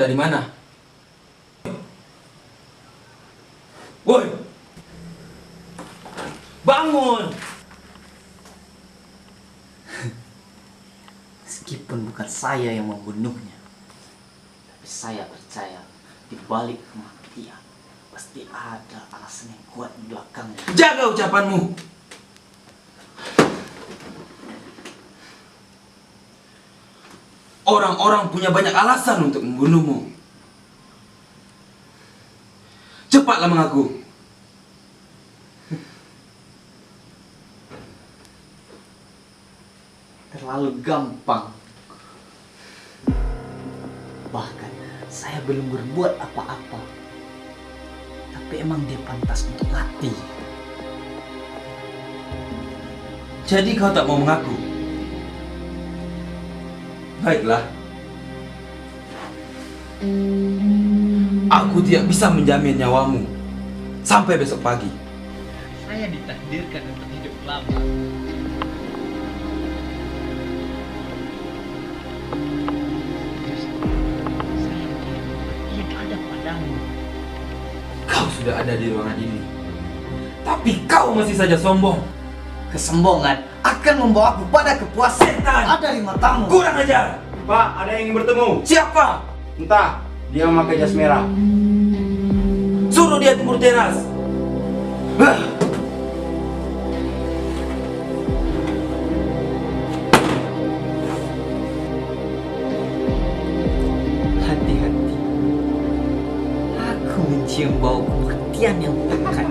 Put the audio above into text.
ada di mana? Woi! Bangun! Meskipun bukan saya yang membunuhnya, tapi saya percaya di balik kematian pasti ada alasan yang kuat di belakangnya. Jaga ucapanmu! Orang-orang punya banyak alasan untuk membunuhmu. Cepatlah mengaku. Terlalu gampang. Bahkan saya belum berbuat apa-apa, tapi emang dia pantas untuk mati. Jadi kau tak mau mengaku? Baiklah. Aku tidak bisa menjamin nyawamu sampai besok pagi. Saya ditakdirkan untuk hidup lama. Kau sudah ada di ruangan ini, tapi kau masih saja sombong. Kesombongan akan membawaku pada kepuasan. Setan! Ada di matamu. Kurang ajar! Pak, ada yang ingin bertemu. Siapa? Entah, dia memakai jas merah. Suruh dia turun teras. Hati-hati. Aku mencium bau kematian yang pekat.